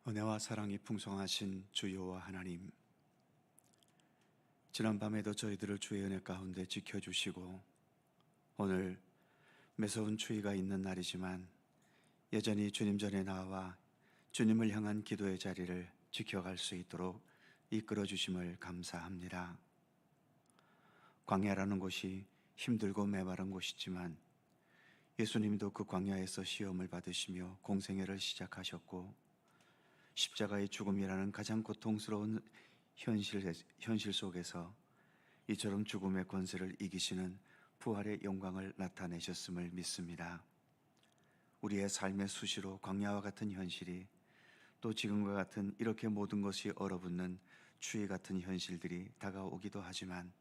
은혜와 사랑이 풍성하신 주 여호와 하나님, 지난밤에도 저희들을 주의 은혜 가운데 지켜주시고 오늘 매서운 추위가 있는 날이지만 여전히 주님 전에 나와 주님을 향한 기도의 자리를 지켜갈 수 있도록 이끌어 주심을 감사합니다. 광야라는 곳이 힘들고 메마른 곳이지만 예수님도 그 광야에서 시험을 받으시며 공생애를 시작하셨고 십자가의 죽음이라는 가장 고통스러운 현실 속에서 이처럼 죽음의 권세를 이기시는 부활의 영광을 나타내셨음을 믿습니다. 우리의 삶의 수시로 광야와 같은 현실이, 또 지금과 같은 이렇게 모든 것이 얼어붙는 추위 같은 현실들이 다가오기도 하지만,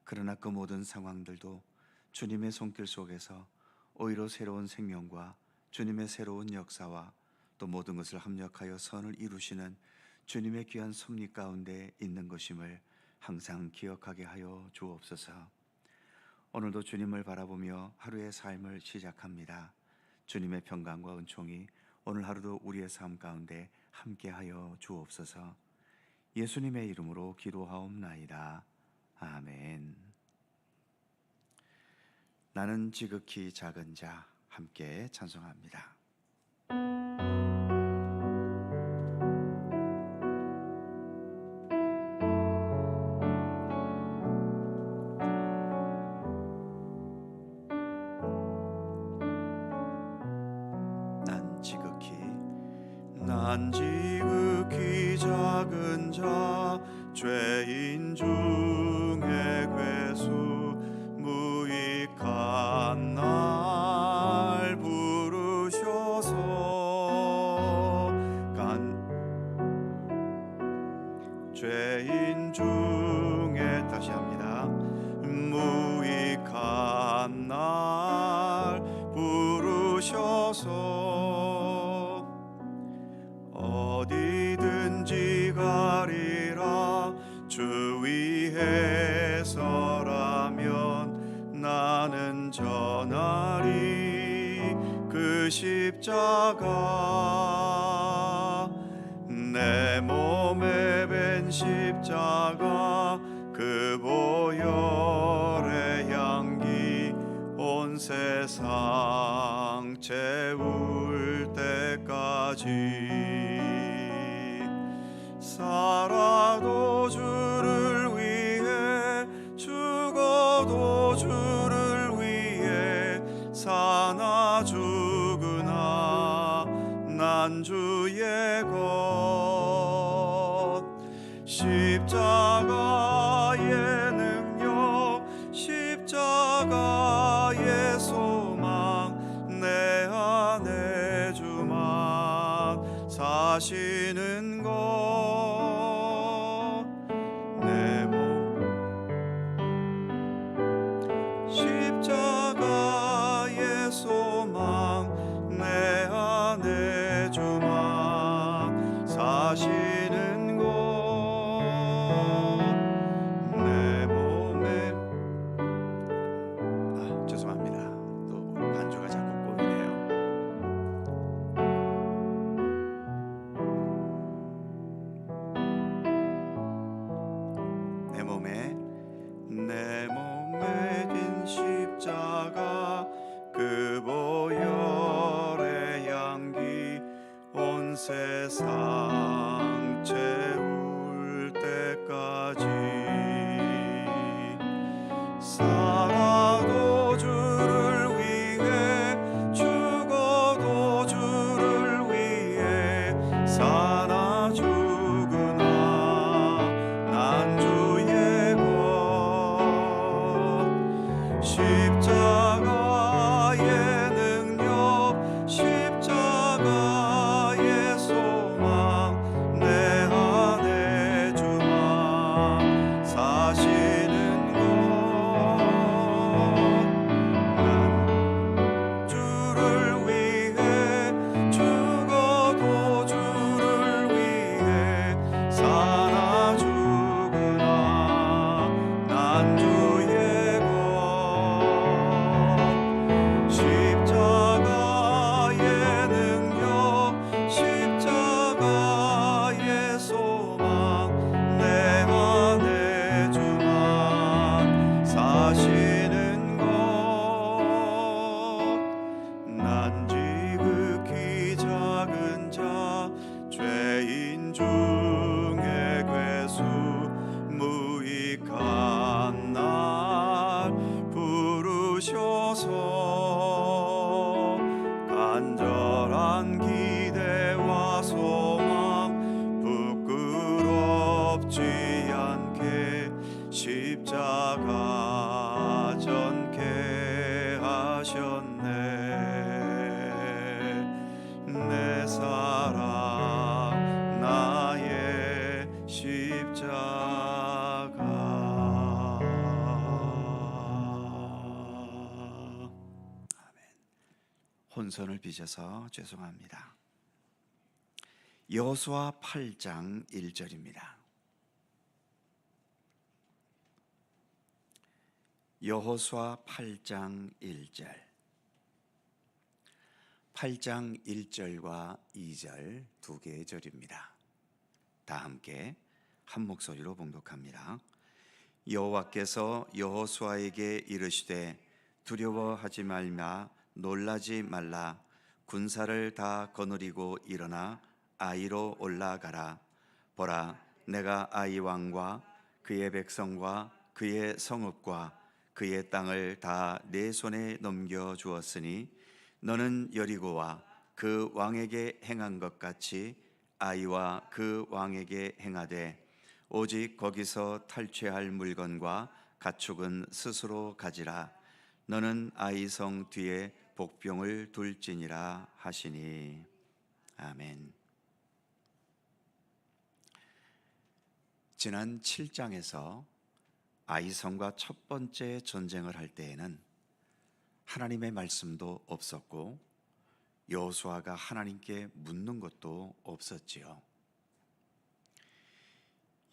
그러나 그 모든 상황들도 주님의 손길 속에서 오히려 새로운 생명과 주님의 새로운 역사와 또 모든 것을 합력하여 선을 이루시는 주님의 귀한 섭리 가운데 있는 것임을 항상 기억하게 하여 주옵소서. 오늘도 주님을 바라보며 하루의 삶을 시작합니다. 주님의 평강과 은총이 오늘 하루도 우리의 삶 가운데 함께하여 주옵소서. 예수님의 이름으로 기도하옵나이다. 아멘. 나는 지극히 작은 자, 함께 찬송합니다. 난 지극히 작은 자, 죄인 중에 괴수, 무익한 날 부르셔서 죄인 중에, 다시 합니다. 무익한 날 부르셔서 어디든지 가리라. 주 위에 서라면 나는 전하리 그 십자가. 내 몸에 밴 십자가, 그 보혈의 향기 온 세상 채울 때까지. 살아도 주를 위해, 죽어도 주를 위해, 사나 죽으나 난 주의 것. 십자가의 능력, 십자가의 소망, 내 안에 주만 사시는 것. 내 몸 십자가의 소망, 내 안에 주만 사시는 것. 내 몸에 죄송합니다. 또 반주가 자꾸 꼬이네요. 내 몸에 빈 십자가, 그 보혈의 향기 온 세상 채울 때까지. 살아도 주를 위해, 죽어도 주를 위해, 사나 죽으나 난 주의 것. 십자가의 능력, 십자가의 소망, 내 사랑 나의 십자가. 혼선을 빚어서 죄송합니다. 여호수아 8장 1절입니다. 여호수아 8장 1절. 8장 1절과 2절 두 개의 절입니다. 다 함께 한 목소리로 봉독합니다. 여호와께서 여호수아에게 이르시되 두려워하지 말며 놀라지 말라. 군사를 다 거느리고 일어나 아이로 올라가라. 보라, 내가 아이 왕과 그의 백성과 그의 성읍과 그의 땅을 다 내 손에 넘겨 주었으니 너는 여리고와 그 왕에게 행한 것 같이 아이와 그 왕에게 행하되 오직 거기서 탈취할 물건과 가축은 스스로 가지라. 너는 아이 성 뒤에 복병을 둘지니라 하시니. 아멘. 지난 7장에서 아이성과 첫 번째 전쟁을 할 때에는 하나님의 말씀도 없었고 여호수아가 하나님께 묻는 것도 없었지요.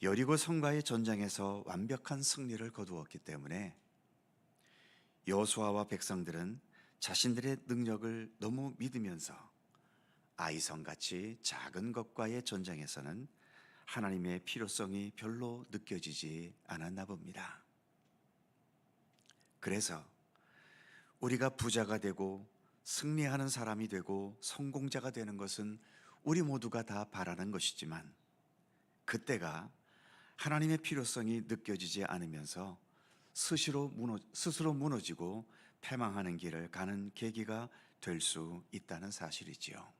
여리고 성과의 전쟁에서 완벽한 승리를 거두었기 때문에 여호수아와 백성들은 자신들의 능력을 너무 믿으면서 아이성같이 작은 것과의 전쟁에서는 하나님의 필요성이 별로 느껴지지 않았나 봅니다. 그래서 우리가 부자가 되고 승리하는 사람이 되고 성공자가 되는 것은 우리 모두가 다 바라는 것이지만 그때가 하나님의 필요성이 느껴지지 않으면서 스스로 무너지고 패망하는 길을 가는 계기가 될 수 있다는 사실이지요.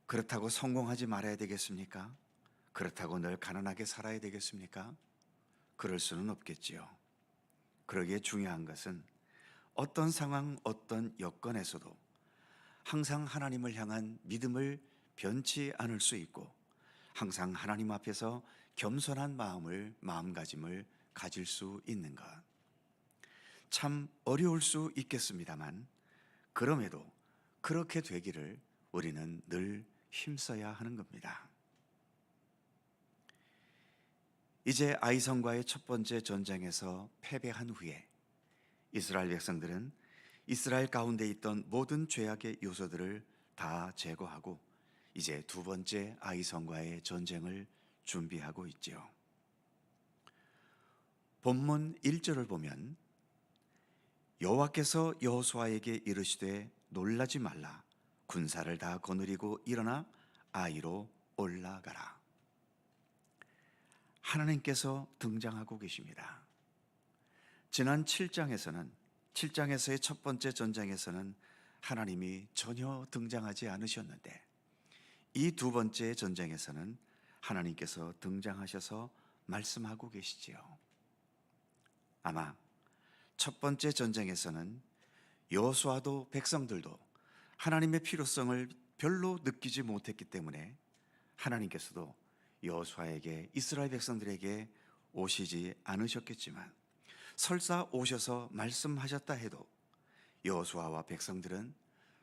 그렇다고 성공하지 말아야 되겠습니까? 그렇다고 늘 가난하게 살아야 되겠습니까? 그럴 수는 없겠지요. 그러기에 중요한 것은 어떤 상황, 어떤 여건에서도 항상 하나님을 향한 믿음을 변치 않을 수 있고 항상 하나님 앞에서 겸손한 마음가짐을 가질 수 있는 것. 참 어려울 수 있겠습니다만 그럼에도 그렇게 되기를 우리는 늘 힘써야 하는 겁니다. 이제 아이성과의 첫 번째 전쟁에서 패배한 후에 이스라엘 백성들은 이스라엘 가운데 있던 모든 죄악의 요소들을 다 제거하고 이제 두 번째 아이성과의 전쟁을 준비하고 있지요. 본문 1절을 보면 여호와께서 여호수아에게 이르시되 놀라지 말라. 군사를 다 거느리고 일어나 아이로 올라가라. 하나님께서 등장하고 계십니다. 지난 7장에서의 첫 번째 전쟁에서는 하나님이 전혀 등장하지 않으셨는데 이 두 번째 전쟁에서는 하나님께서 등장하셔서 말씀하고 계시지요. 아마 첫 번째 전쟁에서는 여호수아도 백성들도 하나님의 필요성을 별로 느끼지 못했기 때문에 하나님께서도 여호수아에게 이스라엘 백성들에게 오시지 않으셨겠지만 설사 오셔서 말씀하셨다 해도 여호수아와 백성들은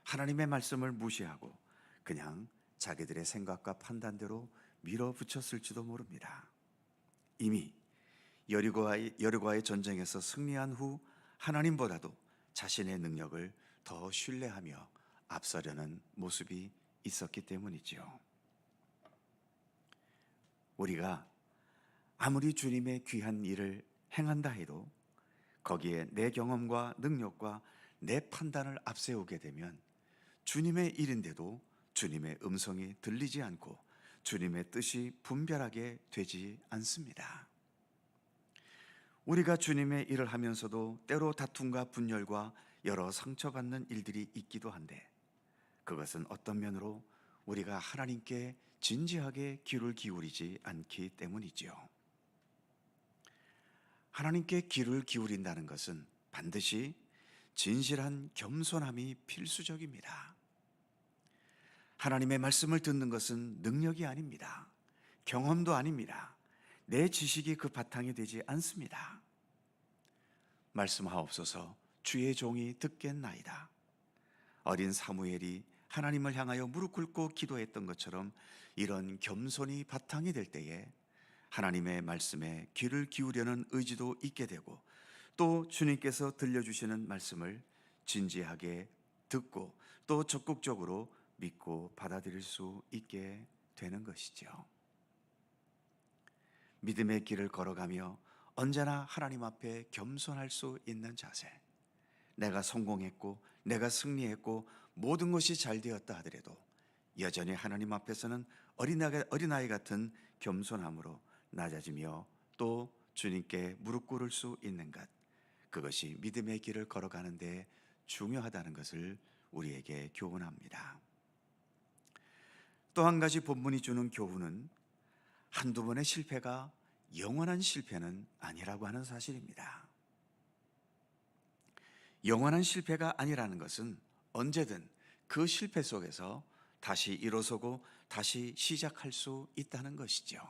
하나님의 말씀을 무시하고 그냥 자기들의 생각과 판단대로 밀어붙였을지도 모릅니다. 이미 여리고와의 전쟁에서 승리한 후 하나님보다도 자신의 능력을 더 신뢰하며 앞서려는 모습이 있었기 때문이지요. 우리가 아무리 주님의 귀한 일을 행한다 해도 거기에 내 경험과 능력과 내 판단을 앞세우게 되면 주님의 일인데도 주님의 음성이 들리지 않고 주님의 뜻이 분별하게 되지 않습니다. 우리가 주님의 일을 하면서도 때로 다툼과 분열과 여러 상처받는 일들이 있기도 한데 그것은 어떤 면으로 우리가 하나님께 진지하게 귀를 기울이지 않기 때문이지요. 하나님께 귀를 기울인다는 것은 반드시 진실한 겸손함이 필수적입니다. 하나님의 말씀을 듣는 것은 능력이 아닙니다. 경험도 아닙니다. 내 지식이 그 바탕이 되지 않습니다. 말씀하옵소서, 주의 종이 듣겠나이다. 어린 사무엘이 하나님을 향하여 무릎 꿇고 기도했던 것처럼 이런 겸손이 바탕이 될 때에 하나님의 말씀에 귀를 기울여는 의지도 있게 되고, 또 주님께서 들려주시는 말씀을 진지하게 듣고 또 적극적으로 믿고 받아들일 수 있게 되는 것이죠. 믿음의 길을 걸어가며 언제나 하나님 앞에 겸손할 수 있는 자세, 내가 성공했고 내가 승리했고 모든 것이 잘 되었다 하더라도 여전히 하나님 앞에서는 어린아이 같은 겸손함으로 낮아지며 또 주님께 무릎 꿇을 수 있는 것, 그것이 믿음의 길을 걸어가는 데 중요하다는 것을 우리에게 교훈합니다. 또 한 가지 본문이 주는 교훈은 한두 번의 실패가 영원한 실패는 아니라고 하는 사실입니다. 영원한 실패가 아니라는 것은 언제든 그 실패 속에서 다시 일어서고 다시 시작할 수 있다는 것이죠.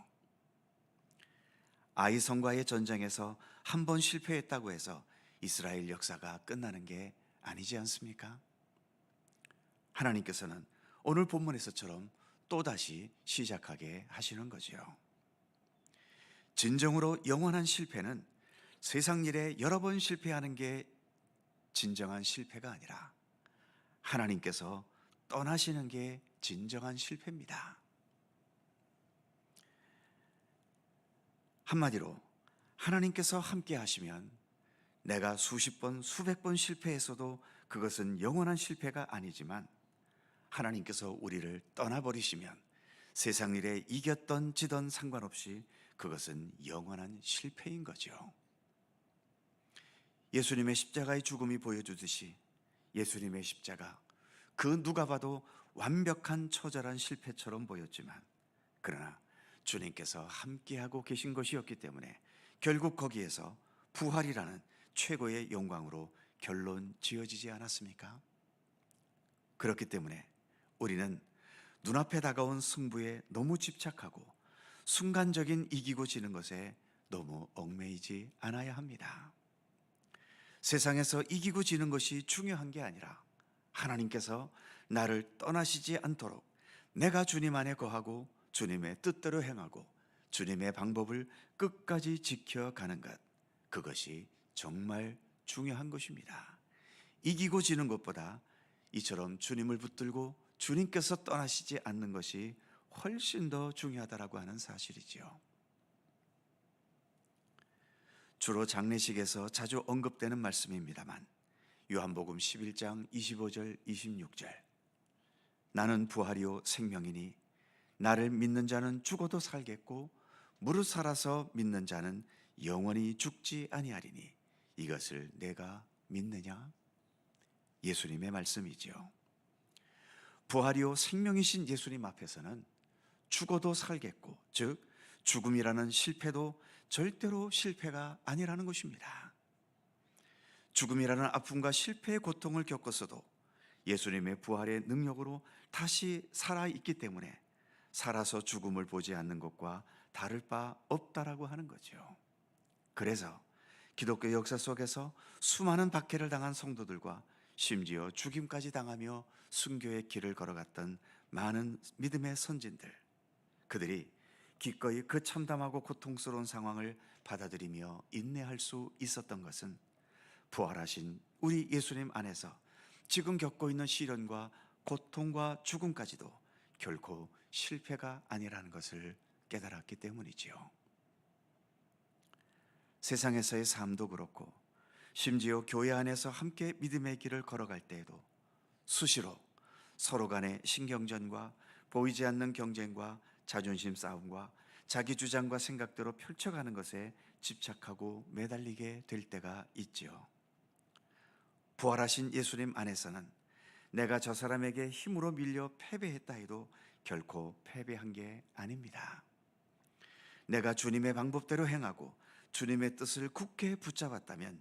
아이성과의 전쟁에서 한 번 실패했다고 해서 이스라엘 역사가 끝나는 게 아니지 않습니까? 하나님께서는 오늘 본문에서처럼 또다시 시작하게 하시는 거죠. 진정으로 영원한 실패는 세상 일에 여러 번 실패하는 게 진정한 실패가 아니라 하나님께서 떠나시는 게 진정한 실패입니다. 한마디로 하나님께서 함께 하시면 내가 수십 번, 수백 번 실패했어도 그것은 영원한 실패가 아니지만, 하나님께서 우리를 떠나버리시면 세상 일에 이겼던 지던 상관없이 그것은 영원한 실패인 거죠. 예수님의 십자가의 죽음이 보여주듯이 예수님의 십자가, 그 누가 봐도 완벽한 처절한 실패처럼 보였지만, 그러나 주님께서 함께하고 계신 것이었기 때문에 결국 거기에서 부활이라는 최고의 영광으로 결론 지어지지 않았습니까? 그렇기 때문에 우리는 눈앞에 다가온 승부에 너무 집착하고 순간적인 이기고 지는 것에 너무 얽매이지 않아야 합니다. 세상에서 이기고 지는 것이 중요한 게 아니라 하나님께서 나를 떠나시지 않도록 내가 주님 안에 거하고 주님의 뜻대로 행하고 주님의 방법을 끝까지 지켜가는 것, 그것이 정말 중요한 것입니다. 이기고 지는 것보다 이처럼 주님을 붙들고 주님께서 떠나시지 않는 것이 훨씬 더 중요하다라고 하는 사실이지요. 주로 장례식에서 자주 언급되는 말씀입니다만, 요한복음 11장 25절 26절, 나는 부활이요 생명이니 나를 믿는 자는 죽어도 살겠고 무릇 살아서 믿는 자는 영원히 죽지 아니하리니 이것을 내가 믿느냐? 예수님의 말씀이죠. 부활이요 생명이신 예수님 앞에서는 죽어도 살겠고, 즉 죽음이라는 실패도 절대로 실패가 아니라는 것입니다. 죽음이라는 아픔과 실패의 고통을 겪었어도 예수님의 부활의 능력으로 다시 살아있기 때문에 살아서 죽음을 보지 않는 것과 다를 바 없다라고 하는 거죠. 그래서 기독교 역사 속에서 수많은 박해를 당한 성도들과 심지어 죽임까지 당하며 순교의 길을 걸어갔던 많은 믿음의 선진들, 그들이 기꺼이 그 참담하고 고통스러운 상황을 받아들이며 인내할 수 있었던 것은 부활하신 우리 예수님 안에서 지금 겪고 있는 시련과 고통과 죽음까지도 결코 실패가 아니라는 것을 깨달았기 때문이지요. 세상에서의 삶도 그렇고 심지어 교회 안에서 함께 믿음의 길을 걸어갈 때에도 수시로 서로 간의 신경전과 보이지 않는 경쟁과 자존심 싸움과 자기 주장과 생각대로 펼쳐가는 것에 집착하고 매달리게 될 때가 있지요. 부활하신 예수님 안에서는 내가 저 사람에게 힘으로 밀려 패배했다 해도 결코 패배한 게 아닙니다. 내가 주님의 방법대로 행하고 주님의 뜻을 굳게 붙잡았다면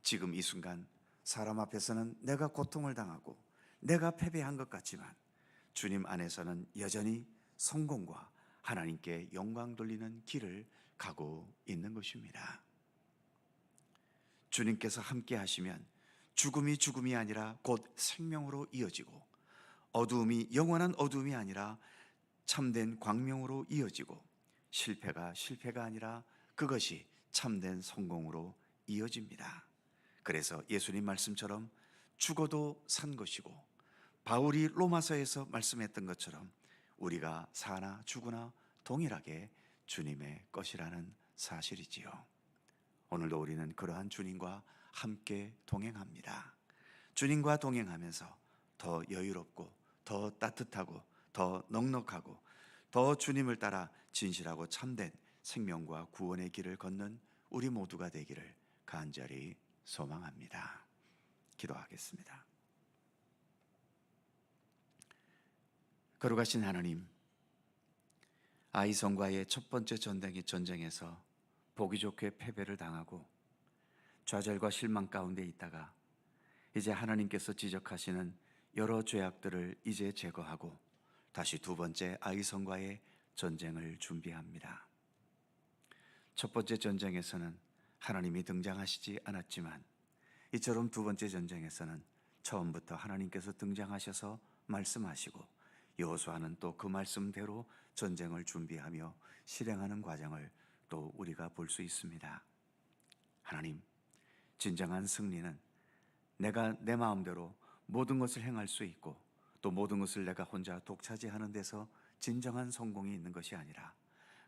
지금 이 순간 사람 앞에서는 내가 고통을 당하고 내가 패배한 것 같지만 주님 안에서는 여전히 성공과 하나님께 영광 돌리는 길을 가고 있는 것입니다. 주님께서 함께 하시면 죽음이 죽음이 아니라 곧 생명으로 이어지고, 어두움이 영원한 어두움이 아니라 참된 광명으로 이어지고, 실패가 실패가 아니라 그것이 참된 성공으로 이어집니다. 그래서 예수님 말씀처럼 죽어도 산 것이고, 바울이 로마서에서 말씀했던 것처럼 우리가 사나 죽으나 동일하게 주님의 것이라는 사실이지요. 오늘도 우리는 그러한 주님과 함께 동행합니다. 주님과 동행하면서 더 여유롭고 더 따뜻하고 더 넉넉하고 더 주님을 따라 진실하고 참된 생명과 구원의 길을 걷는 우리 모두가 되기를 간절히 소망합니다. 기도하겠습니다. 거룩하신 하나님, 아이성과의 첫 번째 전쟁에서 보기 좋게 패배를 당하고 좌절과 실망 가운데 있다가 이제 하나님께서 지적하시는 여러 죄악들을 이제 제거하고 다시 두 번째 아이성과의 전쟁을 준비합니다. 첫 번째 전쟁에서는 하나님이 등장하시지 않았지만 이처럼 두 번째 전쟁에서는 처음부터 하나님께서 등장하셔서 말씀하시고 여호수아는 또 그 말씀대로 전쟁을 준비하며 실행하는 과정을 또 우리가 볼 수 있습니다. 하나님, 진정한 승리는 내가 내 마음대로 모든 것을 행할 수 있고 또 모든 것을 내가 혼자 독차지하는 데서 진정한 성공이 있는 것이 아니라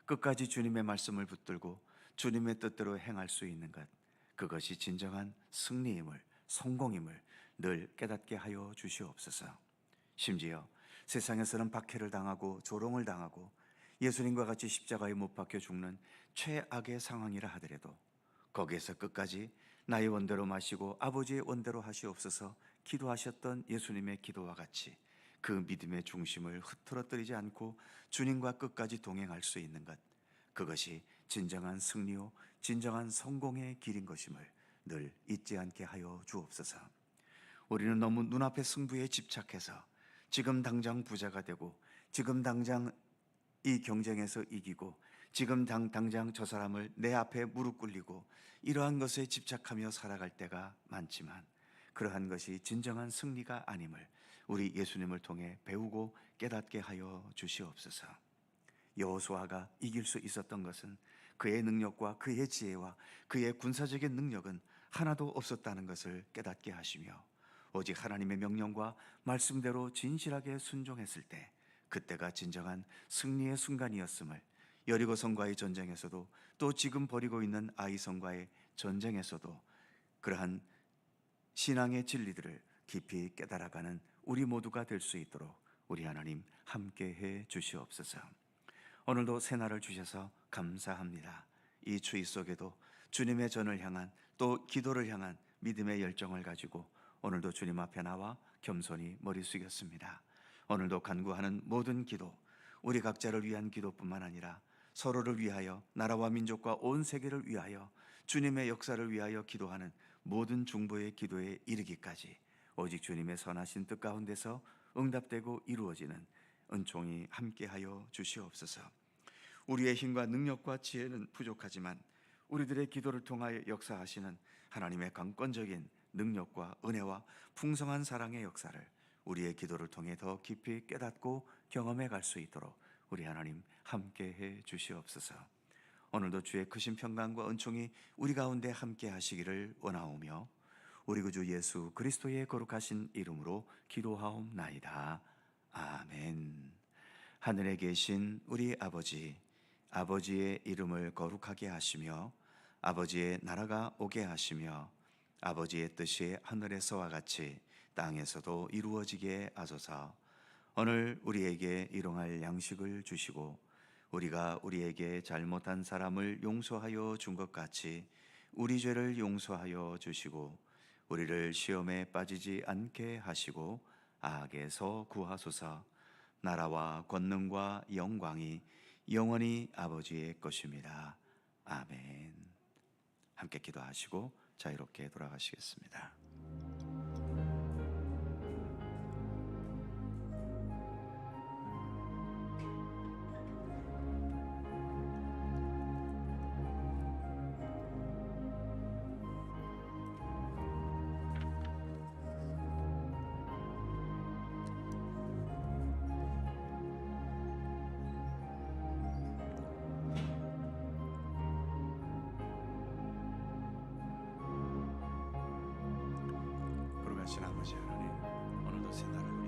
끝까지 주님의 말씀을 붙들고 주님의 뜻대로 행할 수 있는 것, 그것이 진정한 승리임을, 성공임을 늘 깨닫게 하여 주시옵소서. 심지어 세상에서는 박해를 당하고 조롱을 당하고 예수님과 같이 십자가에 못 박혀 죽는 최악의 상황이라 하더라도 거기에서 끝까지 나의 원대로 마시고 아버지의 원대로 하시옵소서 기도하셨던 예수님의 기도와 같이 그 믿음의 중심을 흐트러뜨리지 않고 주님과 끝까지 동행할 수 있는 것, 그것이 진정한 승리요 진정한 성공의 길인 것임을 늘 잊지 않게 하여 주옵소서. 우리는 너무 눈앞의 승부에 집착해서 지금 당장 부자가 되고 지금 당장 이 경쟁에서 이기고 지금 당장 저 사람을 내 앞에 무릎 꿇리고 이러한 것에 집착하며 살아갈 때가 많지만 그러한 것이 진정한 승리가 아님을 우리 예수님을 통해 배우고 깨닫게 하여 주시옵소서. 여호수아가 이길 수 있었던 것은 그의 능력과 그의 지혜와 그의 군사적인 능력은 하나도 없었다는 것을 깨닫게 하시며 오직 하나님의 명령과 말씀대로 진실하게 순종했을 때 그때가 진정한 승리의 순간이었음을 여리고성과의 전쟁에서도 또 지금 벌이고 있는 아이성과의 전쟁에서도 그러한 신앙의 진리들을 깊이 깨달아가는 우리 모두가 될 수 있도록 우리 하나님 함께해 주시옵소서. 오늘도 새날을 주셔서 감사합니다. 이 추위 속에도 주님의 전을 향한 또 기도를 향한 믿음의 열정을 가지고 오늘도 주님 앞에 나와 겸손히 머리 숙였습니다. 오늘도 간구하는 모든 기도, 우리 각자를 위한 기도뿐만 아니라 서로를 위하여 나라와 민족과 온 세계를 위하여 주님의 역사를 위하여 기도하는 모든 중보의 기도에 이르기까지 오직 주님의 선하신 뜻 가운데서 응답되고 이루어지는 은총이 함께하여 주시옵소서. 우리의 힘과 능력과 지혜는 부족하지만 우리들의 기도를 통하여 역사하시는 하나님의 강권적인 능력과 은혜와 풍성한 사랑의 역사를 우리의 기도를 통해 더 깊이 깨닫고 경험해 갈 수 있도록 우리 하나님 함께해 주시옵소서. 오늘도 주의 크신 평강과 은총이 우리 가운데 함께 하시기를 원하오며 우리 구주 예수 그리스도의 거룩하신 이름으로 기도하옵나이다. 아멘. 하늘에 계신 우리 아버지, 아버지의 이름을 거룩하게 하시며 아버지의 나라가 오게 하시며 아버지의 뜻이 하늘에서와 같이 땅에서도 이루어지게 하소서. 오늘 우리에게 일용할 양식을 주시고 우리가 우리에게 잘못한 사람을 용서하여 준 것 같이 우리 죄를 용서하여 주시고 우리를 시험에 빠지지 않게 하시고 악에서 구하소서. 나라와 권능과 영광이 영원히 아버지의 것입니다. 아멘. 함께 기도하시고 자유롭게 돌아가시겠습니다. 아버지 하나님, 어느덧 새 날을